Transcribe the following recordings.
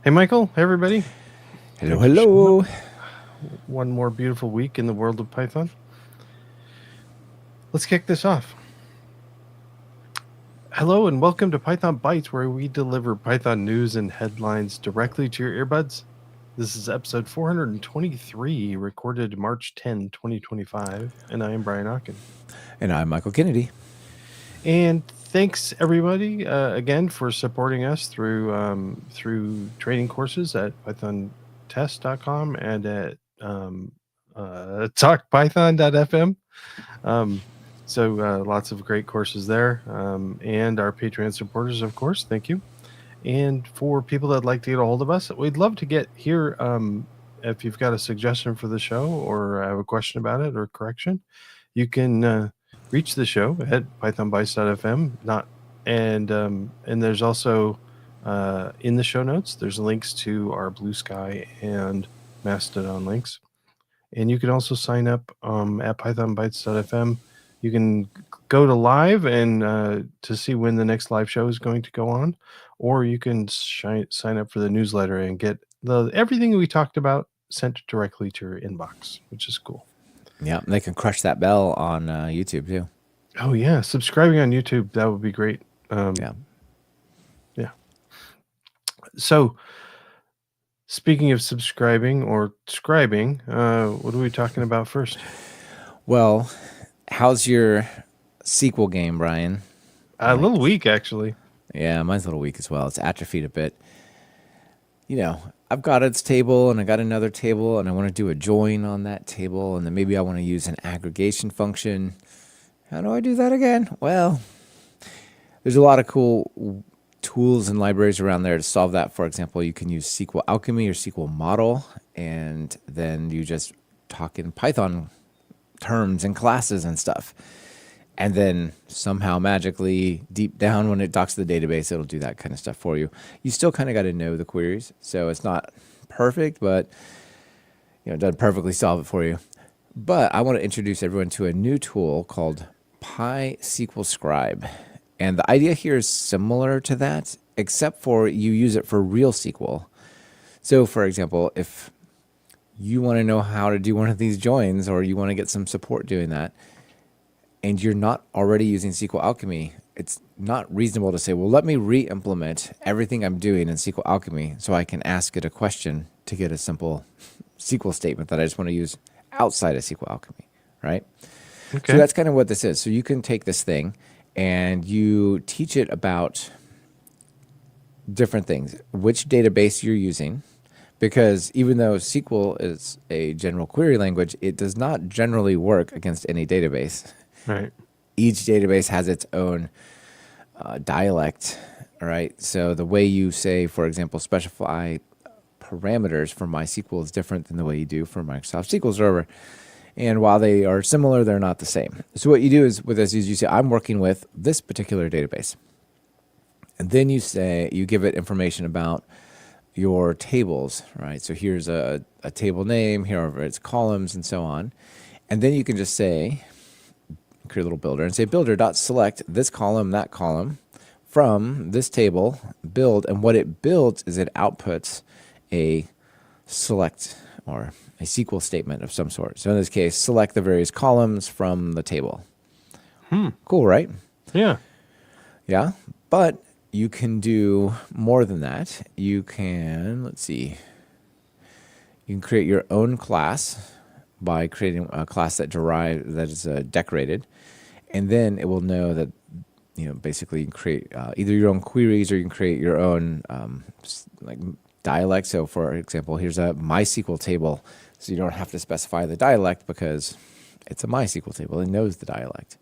Hey, Michael. Hey, everybody. Hello, Thanks for showing up. hello. One more beautiful week in the world of Python. Let's kick this off. Hello, and welcome to Python Bytes, where we deliver Python news and headlines directly to your earbuds. This is episode 423, recorded March 10, 2025, and I am Brian Ocken. And I'm Michael Kennedy. And thanks everybody again for supporting us through training courses at pythontest.com and at talkpython.fm. Lots of great courses there, and our Patreon supporters, of course. Thank you. And for people that'd like to get a hold of us, we'd love to get here. If you've got a suggestion for the show or have a question about it or correction, you can reach the show at pythonbytes.fm. And there's also in the show notes, there's links to our Blue Sky and Mastodon links. And you can also sign up at pythonbytes.fm. You can go to live and to see when the next live show is going to go on, or you can sign up for the newsletter and get everything we talked about sent directly to your inbox, which is cool. Yeah, they can crush that bell on YouTube too. Oh yeah, subscribing on YouTube, that would be great. Yeah. So speaking of subscribing or scribing, what are we talking about first? Well, how's your SQL game, Brian? A little weak, actually. Yeah, mine's a little weak as well. It's atrophied a bit. You know, I've got its table and I got another table and I want to do a join on that table and then maybe I want to use an aggregation function. How do I do that again? Well, there's a lot of cool tools and libraries around there to solve that. For example, you can use SQL Alchemy or SQL Model, and then you just talk in Python terms and classes and stuff. And then somehow magically deep down when it docks to the database, it'll do that kind of stuff for you. You still kind of got to know the queries. So it's not perfect, but it doesn't perfectly solve it for you. But I want to introduce everyone to a new tool called PySQL Scribe. And the idea here is similar to that, except for you use it for real SQL. So for example, if you want to know how to do one of these joins or you want to get some support doing that, and you're not already using SQL Alchemy, it's not reasonable to say, well, let me re-implement everything I'm doing in SQL Alchemy so I can ask it a question to get a simple SQL statement that I just want to use outside of SQL Alchemy, right? Okay. So that's kind of what this is. So you can take this thing and you teach it about different things, which database you're using, because even though SQL is a general query language, it does not generally work against any database. Right. Each database has its own dialect, right? So the way you say, for example, specify parameters for MySQL is different than the way you do for Microsoft SQL Server. And while they are similar, they're not the same. So what you do is with this is you say, I'm working with this particular database. And then you give it information about your tables, right? So here's a table name, here are its columns, and so on. And then you can just say, create a little builder, and say builder.select this column, that column, from this table, build. And what it builds is it outputs a select or a SQL statement of some sort. So in this case, select the various columns from the table. Cool, right? Yeah. Yeah, but you can do more than that. You can, let's see, you can create your own class by creating a class that is decorated, and then it will know that basically you can create either your own queries or you can create your own like dialect. So for example, here's a MySQL table, so you don't have to specify the dialect because it's a MySQL table. It knows the dialect.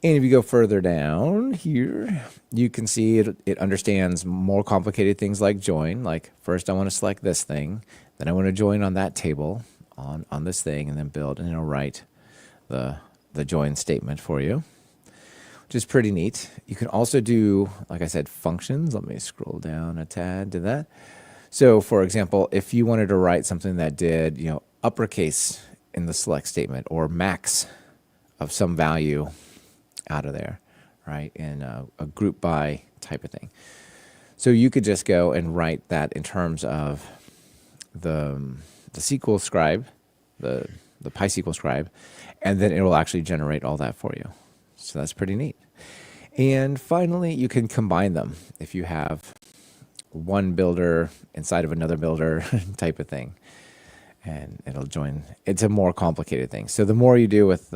And if you go further down here, you can see it understands more complicated things like join. Like first I want to select this thing, then I want to join on that table on this thing, and then build, and it'll write the join statement for you, which is pretty neat. You can also do, like I said, functions. Let me scroll down a tad to that. So for example, if you wanted to write something that did, uppercase in the select statement or max of some value out of there, right, in a group by type of thing. So you could just go and write that in terms of the the SQL scribe, the the PySQL scribe, and then it will actually generate all that for you. So that's pretty neat. And finally, you can combine them if you have one builder inside of another builder type of thing, and it'll join. It's a more complicated thing. So the more you do with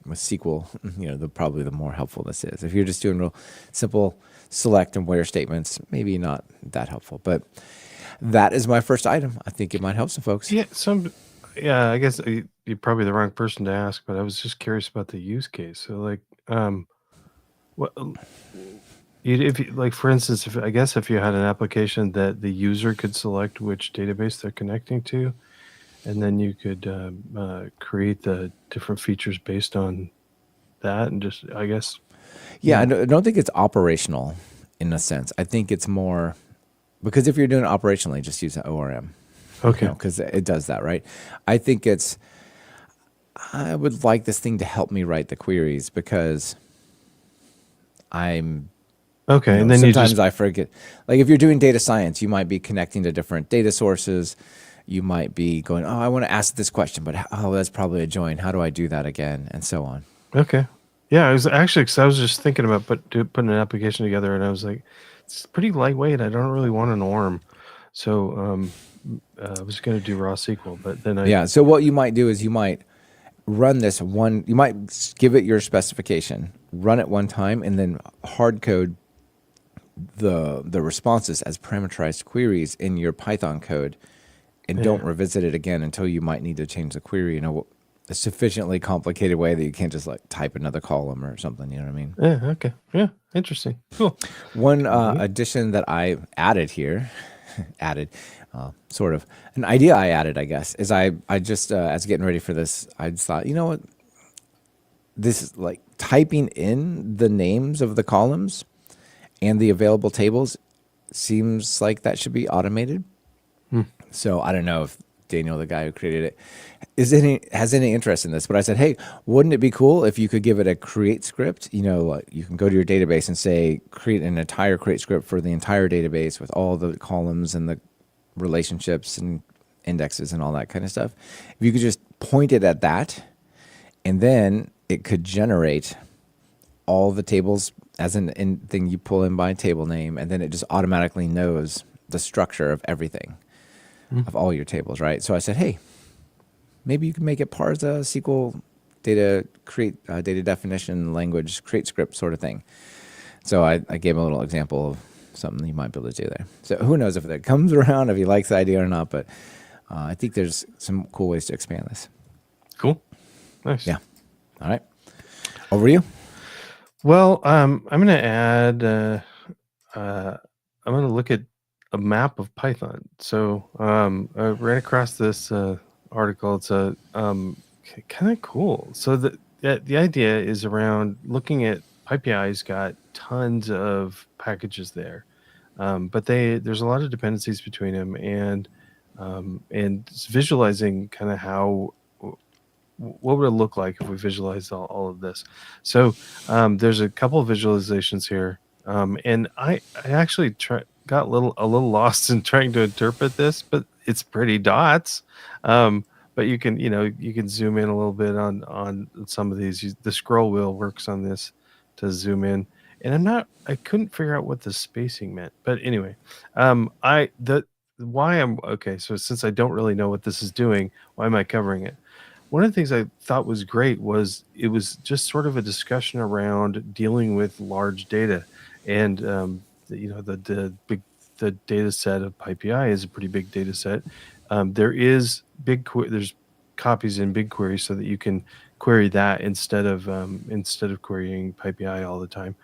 SQL, the probably the more helpful this is. If you're just doing real simple select and where statements, maybe not that helpful. But that is my first item. I think it might help some folks. Yeah, I guess you're probably the wrong person to ask, but I was just curious about the use case. So, like, what if you, like, for instance, if I guess if you had an application that the user could select which database they're connecting to, and then you could create the different features based on that, and just, I guess, Yeah, I don't think it's operational in a sense. I think it's more because if you're doing it operationally, just use an ORM. okay, Because it does that, right? I think I would like this thing to help me write the queries because I'm, okay, and then you sometimes just I forget. Like if you're doing data science, you might be connecting to different data sources. You might be going, oh, I want to ask this question, but that's probably a join. How do I do that again? And so on. okay, yeah. I was actually, because I was just thinking about putting an application together, and I was like, it's pretty lightweight. I don't really want an ORM, so I was going to do raw SQL, but then Yeah. So what you might do is you might run this one. You might give it your specification, run it one time, and then hard code the responses as parameterized queries in your Python code, and don't revisit it again until you might need to change the query in a sufficiently complicated way that you can't just like type another column or something. You know what I mean? Yeah. Okay. Yeah. Interesting. Cool. One addition that I added here, added, sort of an idea I added, I guess, is I just as getting ready for this, I just thought, you know what, this is like typing in the names of the columns and the available tables seems like that should be automated. So I don't know if Daniel, the guy who created it, has any interest in this. But I said, hey, wouldn't it be cool if you could give it a create script? Like you can go to your database and say, create an entire create script for the entire database with all the columns and the relationships and indexes and all that kind of stuff. If you could just point it at that, and then it could generate all the tables as an thing you pull in by table name, and then it just automatically knows the structure of everything, of all your tables, right? So I said, hey, maybe you can make it parse a SQL data create data definition language create script sort of thing. So I gave a little example of something you might be able to do there. So who knows if that comes around, if he likes the idea or not, but I think there's some cool ways to expand this. Cool. Nice. Yeah. All right. Over to you. Well, I'm going to add. I'm going to look at a map of Python. So I ran across this article. It's a kind of cool. So the idea is around looking at PyPI's got tons of packages there, but there's a lot of dependencies between them, and it's visualizing kind of how what would it look like if we visualized all of this. So there's a couple of visualizations here, and I actually got a little lost in trying to interpret this, but it's pretty dots. But you can zoom in a little bit on some of these. The scroll wheel works on this to zoom in, and I couldn't figure out what the spacing meant. But anyway, why I'm okay. So since I don't really know what this is doing, why am I covering it? One of the things I thought was great was it was just sort of a discussion around dealing with large data, and the data set of PyPI is a pretty big data set. There's copies in BigQuery so that you can query that instead of querying PyPI all the time,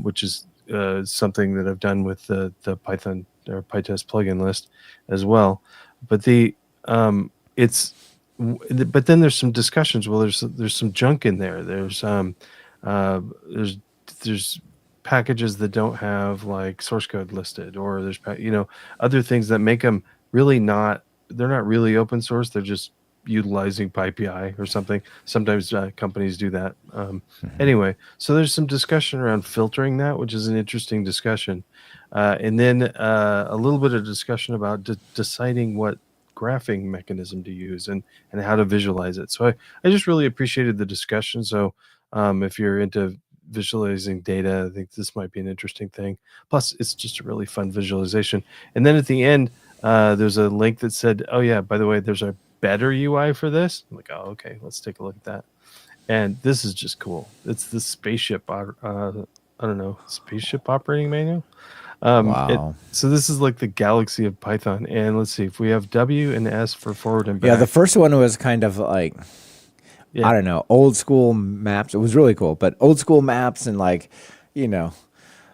which is something that I've done with the Python or PyTest plugin list as well. But but then there's some discussions. Well, there's some junk in there. There's packages that don't have like source code listed, or there's other things that make them really not. They're not really open source. They're just utilizing PyPI or something. Sometimes companies do that. Anyway, so there's some discussion around filtering that, which is an interesting discussion. And then a little bit of discussion about deciding what graphing mechanism to use and how to visualize it. So I just really appreciated the discussion. So if you're into visualizing data, I think this might be an interesting thing. Plus, it's just a really fun visualization. And then at the end, there's a link that said, "Oh yeah, by the way, there's a better UI for this." I'm like, "Oh, okay, let's take a look at that." And this is just cool. It's the spaceship. I don't know, spaceship operating manual. Wow. So this is like the galaxy of Python. And let's see if we have W and S for forward and back. Yeah, the first one was kind of like, Yeah. I don't know, old school maps. It was really cool, but old school maps and like, you know,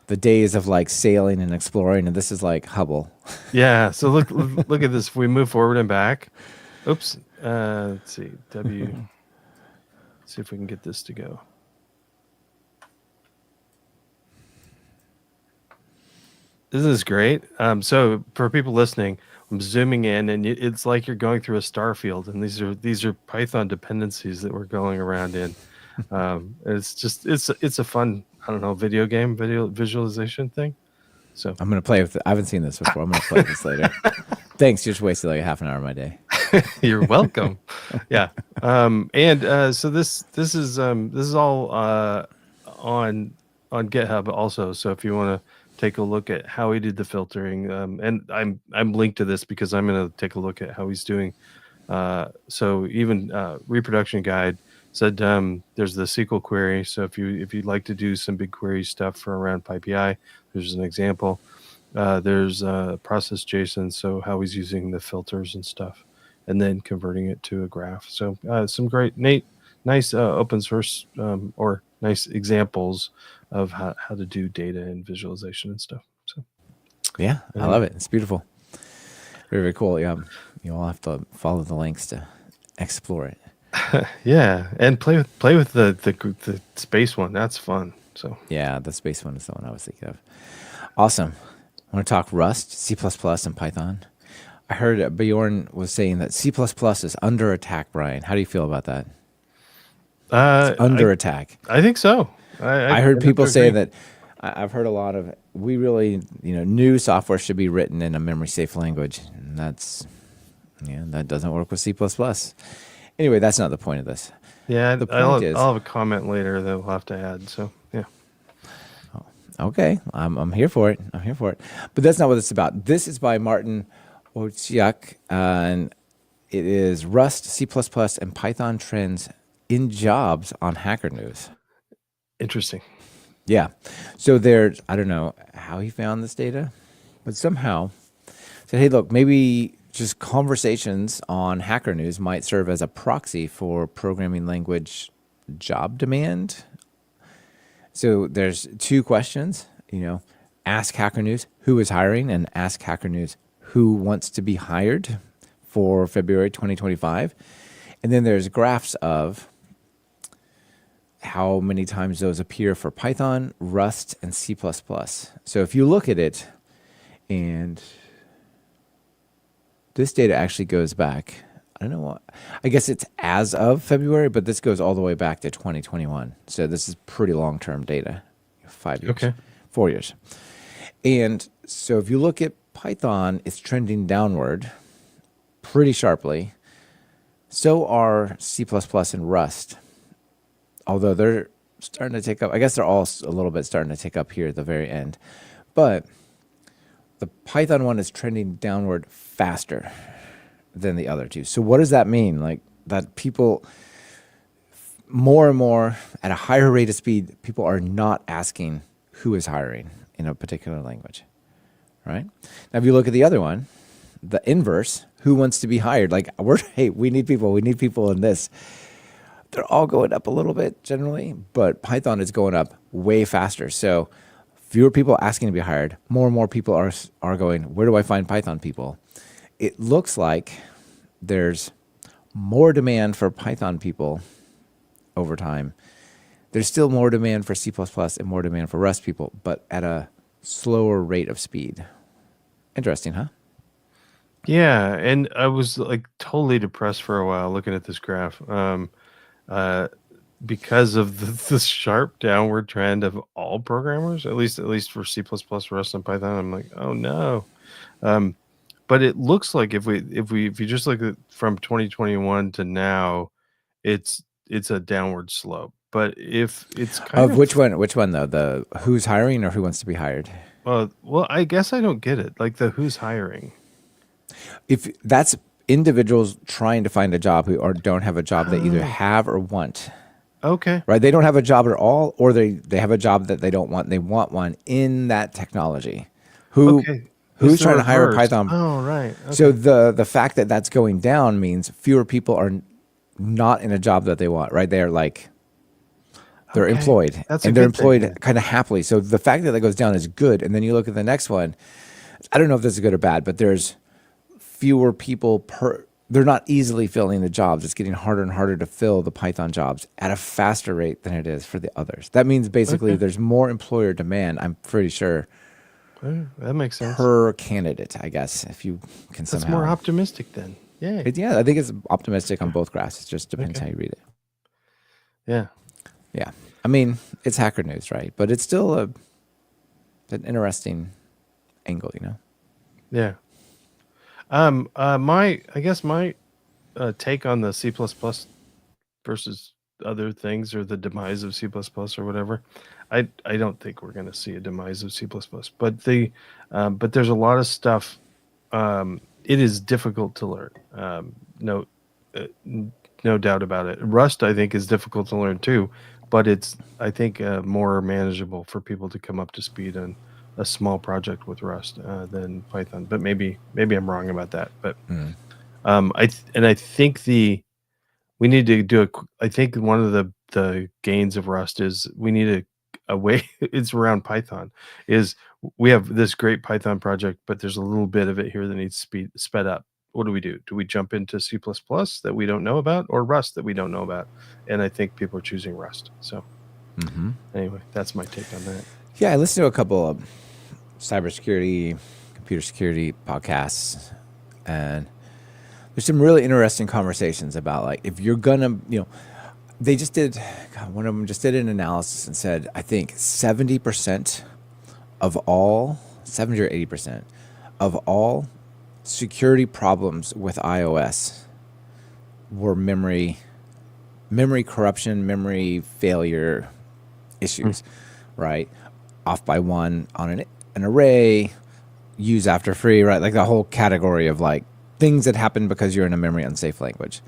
the days of like sailing and exploring. And this is like Hubble. Yeah. So look at this. If we move forward and back, oops. Let's see, W. Let's see if we can get this to go. This is great. So for people listening, I'm zooming in, and it's like you're going through a star field, and these are Python dependencies that we're going around in. It's a fun, I don't know, video visualization thing. So I'm gonna play with it. I haven't seen this before. I'm gonna play with this later. Thanks. You just wasted like a half an hour of my day. you're welcome. Yeah. So this is all on GitHub also. So if you want to take a look at how he did the filtering, and I'm linked to this because I'm going to take a look at how he's doing. So even reproduction guide said there's the SQL query. So if you'd like to do some BigQuery stuff for around PyPI, there's an example. There's process JSON, so how he's using the filters and stuff, and then converting it to a graph. So some great, nice open source or nice examples of how to do data and visualization and stuff. So yeah, I love it. It's beautiful. Very, very cool. Yeah, you all have to follow the links to explore it. Yeah, and play with the space one. That's fun. So yeah, the space one is the one I was thinking of. Awesome. I want to talk Rust, C++, and Python. I heard Bjorn was saying that C++ is under attack, Brian. How do you feel about that? It's under attack. I think so. I heard people say that. I've heard a lot of, we really, new software should be written in a memory safe language. And that doesn't work with C++. Anyway, that's not the point of this. Yeah, the point is, I'll have a comment later that we'll have to add. So yeah. Okay, I'm here for it. But that's not what it's about. This is by Martin Otsiak, and it is Rust, C++, and Python trends in jobs on Hacker News. Interesting. Yeah. So there's, I don't know how he found this data, but somehow said, hey, look, maybe just conversations on Hacker News might serve as a proxy for programming language job demand. So there's two questions, ask Hacker News who is hiring and ask Hacker News who wants to be hired for February 2025. And then there's graphs of how many times those appear for Python, Rust, and C++. So if you look at it, and this data actually goes back, I don't know what, I guess it's as of February, but this goes all the way back to 2021. So this is pretty long-term data, 5 years, Okay. 4 years. And so if you look at Python, it's trending downward pretty sharply. So are C++ and Rust. Although they're starting to take up, I guess they're all a little bit starting to take up here at the very end. But the Python one is trending downward faster than the other two. So what does that mean? Like that people, more and more, at a higher rate of speed, people are not asking who is hiring in a particular language, right? Now, if you look at the other one, the inverse, who wants to be hired? Like, we need people in this. They're all going up a little bit generally, but Python is going up way faster. So fewer people asking to be hired, more and more people are going, where do I find Python people? It looks like there's more demand for Python people over time. There's still more demand for C++ and more demand for Rust people, but at a slower rate of speed. Interesting, huh? Yeah, and I was like totally depressed for a while looking at this graph. Uh, because of the sharp downward trend of all programmers, at least for C++, Rust, and Python. I'm like, oh no. Um, but it looks like if you just look at from 2021 to now, it's a downward slope. But if it's kind Of of which one? Which one though? The who's hiring or who wants to be hired? well, I guess I don't get it. Like the who's hiring. If that's individuals trying to find a job who or don't have a job they either Oh, have or want, okay. right? They don't have a job at all, or they have a job that they don't want. They want one in that technology. Who Okay. It's who's the trying to hire reverse. Python? Oh, right. So Okay. the fact that that's going down means fewer people are not in a job that they want, right? They're like they're Okay. employed That's a and they're good thing employed then. kind of happily. So the fact that that goes down is good. And then you look at the next one. I don't know if this is good or bad, but there's fewer people per. They're not easily filling the jobs. It's getting harder and harder to fill the Python jobs at a faster rate than it is for the others. That means basically Okay. there's more employer demand, I'm pretty sure, That makes sense. per candidate, I guess, if you can That's more somehow. optimistic then. Yay. Yeah, I think it's optimistic on both graphs. It just depends Okay. how you read it. Yeah. Yeah. I mean, it's hacker news, right? But it's still an interesting angle, you know? Yeah. I guess my take on the C++ versus other things, or the demise of C++ or whatever. I don't think we're going to see a demise of C++, but there's a lot of stuff. It is difficult to learn. No, no doubt about it. Rust, I think, is difficult to learn too, but it's, I think, more manageable for people to come up to speed on a small project with Rust than Python. But maybe I'm wrong about that. But Mm. I think we need to do I think one of the gains of Rust is we need a way. It's around Python. Is we have this great Python project, but there's a little bit of it here that needs sped up. What do we do? Do we jump into C++ that we don't know about, or Rust that we don't know about? And I think people are choosing Rust. So anyway, that's my take on that. Yeah, I listened to a couple of cybersecurity, computer security podcasts, and there's some really interesting conversations about like if you're gonna, they just did, God, one of them just did an analysis and said, I think 70% of all, 70 or 80% of all security problems with iOS were memory corruption, memory failure issues, right? Off by one on an array, use after free, right? Like the whole category of like things that happen because you're in a memory unsafe language.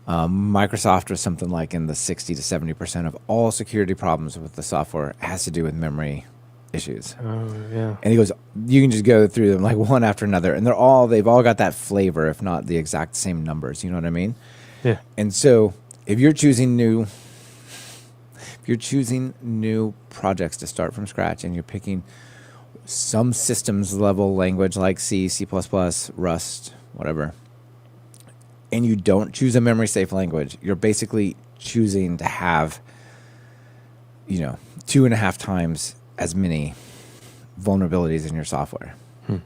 Microsoft was something like in the 60 to 70% of all security problems with the software has to do with memory issues. Oh yeah. And he goes, you can just go through them like one after another, and they've all got that flavor, if not the exact same numbers. You know what I mean? Yeah. And so if you're choosing new projects to start from scratch, and you're picking some systems level language like C, C++, Rust, whatever, and you don't choose a memory safe language, you're basically choosing to have, 2.5 times as many vulnerabilities in your software. Yeah.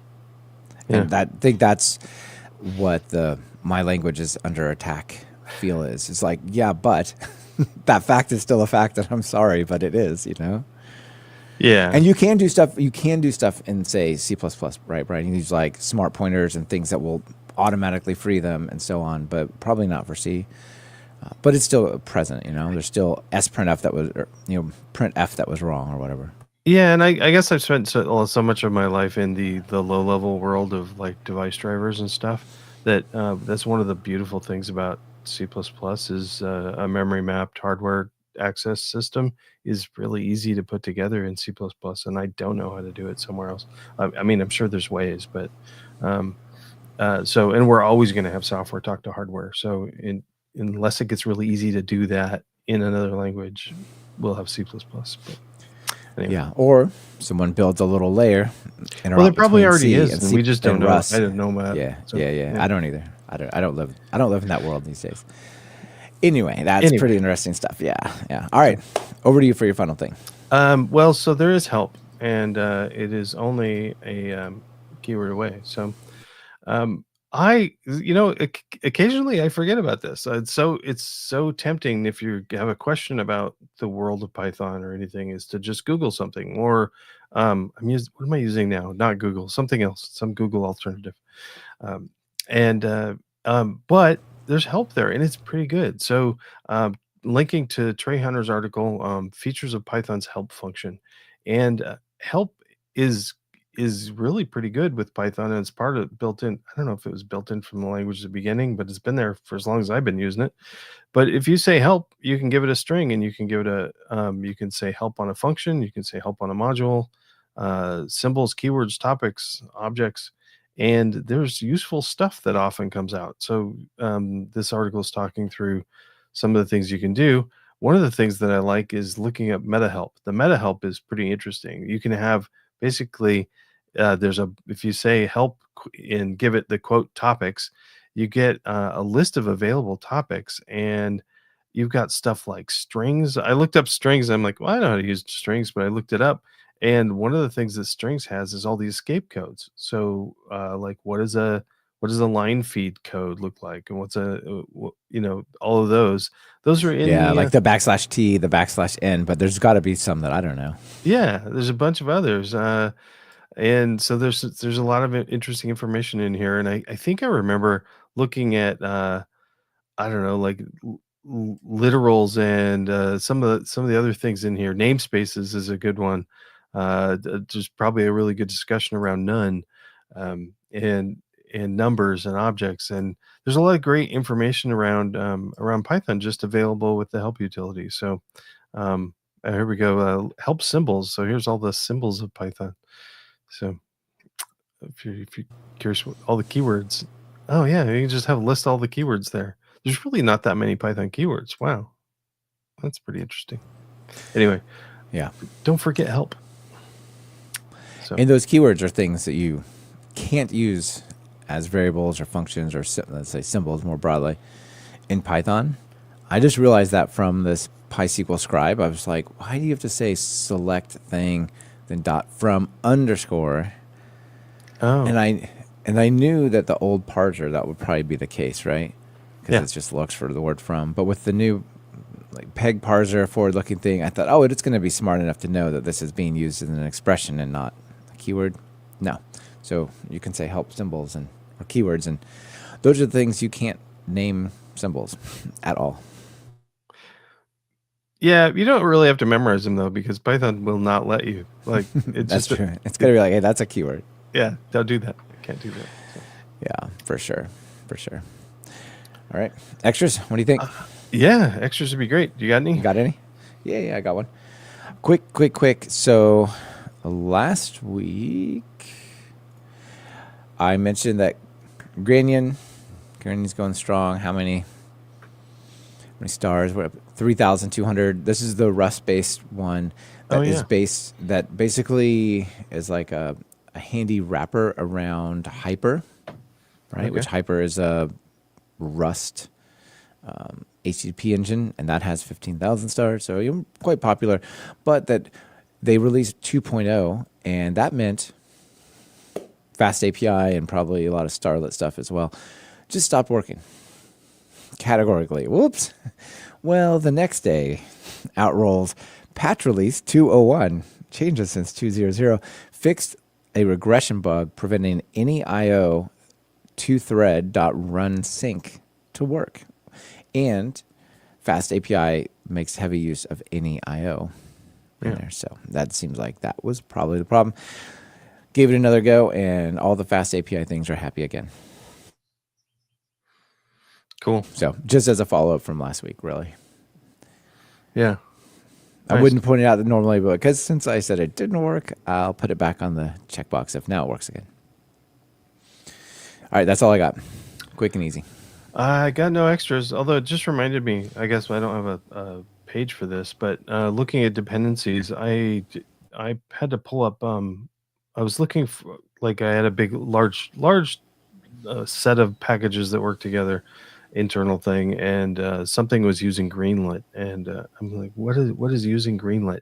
And I think that's what my language is under attack feel is. It's like, yeah, but that fact is still a fact, and I'm sorry, but it is, Yeah. And you can do stuff. You can do stuff in, say, C++, right? Right. You use like smart pointers and things that will automatically free them and so on, but probably not for C. But it's still present. There's still sprintf that was, or, printf that was wrong or whatever. Yeah, and I guess I've spent so much of my life in the low level world of like device drivers and stuff that that's one of the beautiful things about C++ is a memory mapped hardware access system is really easy to put together in C++, and I don't know how to do it somewhere else. I mean, I'm sure there's ways, but um, and we're always going to have software talk to hardware. So unless it gets really easy to do that in another language, we'll have C++. But anyway. Yeah, or someone builds a little layer Well, there interop probably between already C is, and and C we just don't and know. Rust. I didn't know that. Yeah, So, yeah. I don't either. I don't live in that world these days. Anyway, that's pretty interesting stuff. Yeah, yeah. All right, over to you for your final thing. Well, so there is help, and it is only a keyword away. So Occasionally I forget about this. It's so tempting if you have a question about the world of Python or anything, is to just Google something. Or what am I using now? Not Google, something else, some Google alternative. Um, and but there's help there, and it's pretty good. So, linking to Trey Hunter's article, features of Python's help function, and help is is really pretty good with Python, and it's part of built in. I don't know if it was built in from the language at the beginning, but it's been there for as long as I've been using it. But if you say help, you can give it a string, and you can give it you can say help on a function, you can say help on a module, symbols, keywords, topics, objects, and there's useful stuff that often comes out. So this article is talking through some of the things you can do. One of the things that I like is looking at meta help. The meta help is pretty interesting. You can have basically there's a if you say help and give it the quote topics, you get a list of available topics, and you've got stuff like strings. I looked up strings. I'm like, well, I know how to use strings, but I looked it up, and one of the things that strings has is all these escape codes. So, like, what does a line feed code look like, and what's all of those. Those are in Yeah, the like the \t, the \n, but there's got to be some that I don't know. yeah. There's a bunch of others. And so there's a lot of interesting information in here, and I think I remember looking at I don't know, like literals and some of the other things in here. Namespaces is a good one. There's probably a really good discussion around none, and numbers and objects, and there's a lot of great information around Python just available with the help utility. So here we go. Help symbols. So here's all the symbols of Python. So if you're curious what all the keywords, oh yeah, you can just have list all the keywords there. There's really not that many Python keywords. Wow, that's pretty interesting. Anyway, Yeah. don't forget help. So And those keywords are things that you can't use as variables or functions or let's say symbols more broadly in Python. I just realized that from this PySQL scribe. I was like, why do you have to say select thing, then dot from underscore? oh And I knew that the old parser that would probably be the case, right? Because yeah, it just looks for the word from. But with the new like peg parser forward looking thing, I thought, oh, it's going to be smart enough to know that this is being used as an expression and not a keyword. No. So you can say help symbols and or keywords, and those are the things you can't name symbols at all. yeah. You don't really have to memorize them though, because Python will not let you. Like it's That's just true. It's going to be like, hey, that's a keyword. yeah. Don't do that. I can't do that. So. Yeah, for sure. For sure. All right. Extras, what do you think? Yeah, extras would be great. You got any? You got any? Yeah, I got one. Quick. So last week I mentioned that Granion's going strong. How many stars? We're up 3,200. This is the Rust-based one Oh that is yeah. that basically is like a handy wrapper around Hyper, right? Okay. Which Hyper is a Rust HTTP engine, and that has 15,000 stars, so you're quite popular. But that they released 2.0, and that meant Fast API and probably a lot of Starlet stuff as well just stopped working categorically. Whoops. Well, the next day, out rolls patch release 201, changes since 2.0, fixed a regression bug preventing any I/O to thread.run sync to work. And Fast API makes heavy use of any I/O in Yeah. there. So that seems like that was probably the problem. Gave it another go, and all the Fast API things are happy again. Cool. So just as a follow-up from last week, really. Yeah. I Nice. wouldn't point it out normally, but because since I said it didn't work, I'll put it back on the checkbox if now it works again. All right, that's all I got. Quick and easy. I got no extras, although it just reminded me. I guess I don't have a page for this, but looking at dependencies, I had to pull up. I was looking for, like, I had a big, large set of packages that work together, internal thing, and something was using Greenlit, and I'm like, what is using Greenlit?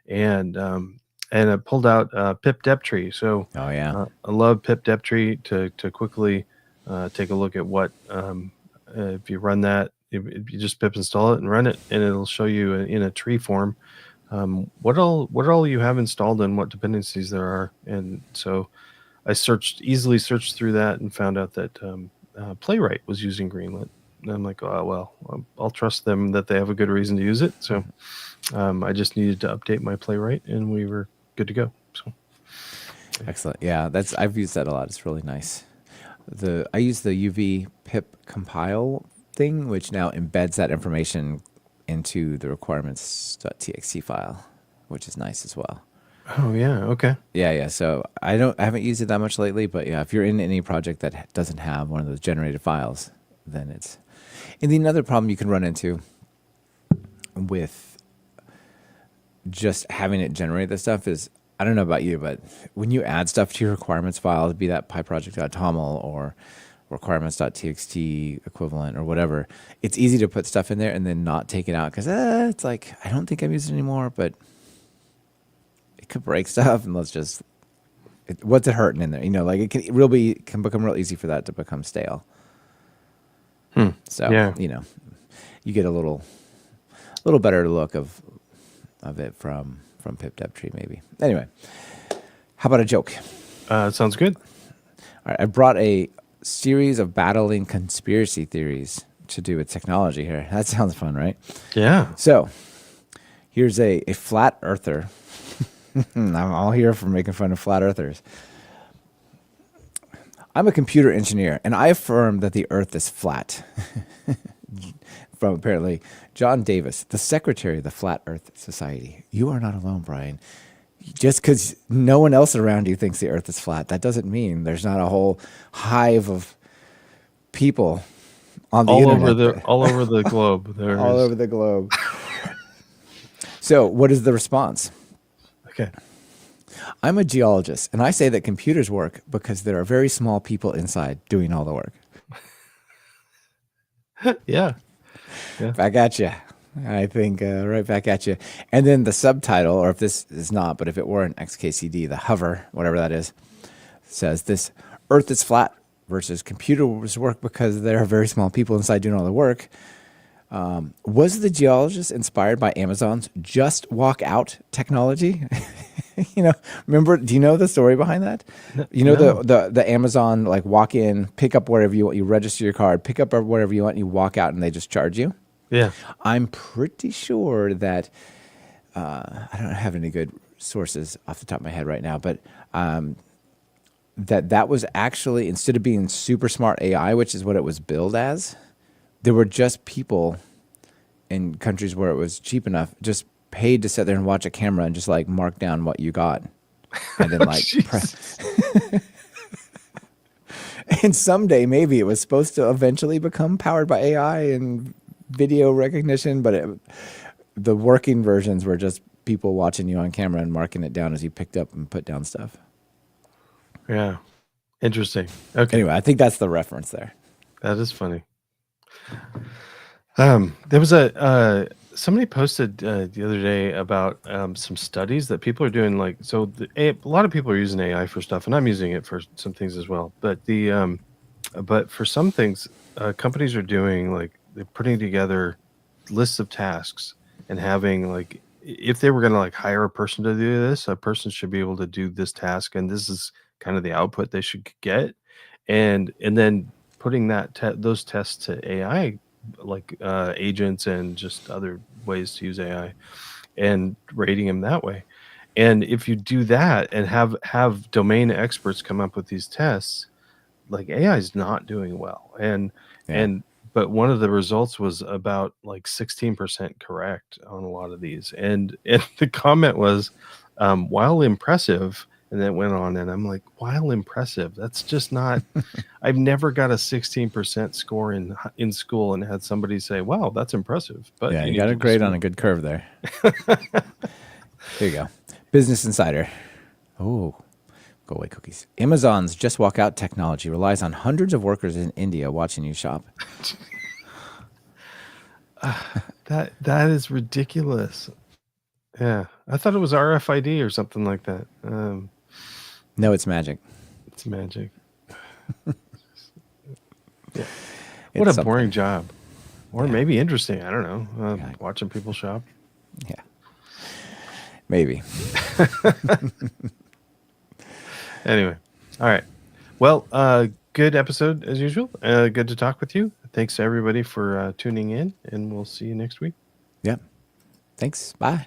And I pulled out pip deptree. So Oh yeah. I love pip deptree to quickly take a look at what if you run that. If you just pip install it and run it, and it'll show you in a tree form what all you have installed and what dependencies there are. And so I easily searched through that and found out that Playwright was using Greenlit. And I'm like, oh well, I'll trust them that they have a good reason to use it. So I just needed to update my Playwright, and we were good to go. So Excellent. Yeah, I've used that a lot. It's really nice. I use the UV pip compile thing, which now embeds that information into the requirements.txt file, which is nice as well. oh yeah, okay. Yeah. So I haven't used it that much lately, but yeah, if you're in any project that doesn't have one of those generated files, then it's. And the another problem you can run into with just having it generate this stuff is, I don't know about you, but when you add stuff to your requirements file, be that pyproject.toml or requirements.txt equivalent or whatever, it's easy to put stuff in there and then not take it out because it's like, I don't think I'm using it anymore, but it could break stuff. And what's it hurting in there? Like it can become real easy for that to become stale. So, Yeah. You get a little better look of it from pipdevtree maybe. Anyway, how about a joke? Sounds good. All right, I brought a series of battling conspiracy theories to do with technology here. That sounds fun, right? Yeah. So here's a flat earther. I'm all here for making fun of flat earthers. I'm a computer engineer, and I affirm that the earth is flat. From apparently John Davis, the secretary of the Flat Earth Society. You are not alone, Brian. Just because no one else around you thinks the earth is flat, that doesn't mean there's not a whole hive of people on the internet. All over the globe. All over the globe. So what is the response? Okay. I'm a geologist, and I say that computers work because there are very small people inside doing all the work. Yeah. Back at you. I think right back at you. And then the subtitle, or if this is not, but if it were an XKCD, the hover, whatever that is, says this earth is flat versus computers work because there are very small people inside doing all the work. Was the geologist inspired by Amazon's just walk out technology? Remember, do you know the story behind that? No. The Amazon, like, walk in, pick up wherever you want, you register your card, pick up whatever you want, and you walk out and they just charge you. Yeah. I'm pretty sure that, I don't have any good sources off the top of my head right now, but that was actually, instead of being super smart AI, which is what it was billed as, there were just people in countries where it was cheap enough, just paid to sit there and watch a camera and just like mark down what you got. And then like, and someday maybe it was supposed to eventually become powered by AI and video recognition, but the working versions were just people watching you on camera and marking it down as you picked up and put down stuff. Yeah. Interesting. Okay. Anyway, I think that's the reference there. That is funny. There was somebody posted the other day about some studies that people are doing. Like, so a lot of people are using AI for stuff, and I'm using it for some things as well. But but for some things, companies are doing, like, they're putting together lists of tasks and having, like, if they were going to like hire a person to do this, a person should be able to do this task, and this is kind of the output they should get, and then putting those tests to AI, like agents and just other ways to use AI, and rating them that way. And if you do that and have domain experts come up with these tests, like, AI is not doing well. And but one of the results was about like 16% correct on a lot of these. And the comment was, while impressive, and then it went on, and I'm like, while impressive, that's just not. I've never got a 16% score in school and had somebody say, wow, that's impressive. But yeah, you got a grade on a good curve there. Here you go. Business Insider. Oh, go away, cookies. Amazon's just walk out technology relies on hundreds of workers in India watching you shop. That is ridiculous. Yeah, I thought it was RFID or something like that. No, it's magic. It's magic. Yeah. It's What a something. boring job. Or Yeah. maybe interesting. I don't know. Yeah. Watching people shop. Yeah. Maybe. Anyway. All right. Well, good episode as usual. Good to talk with you. Thanks to everybody for tuning in, and we'll see you next week. Yep. Thanks. Bye.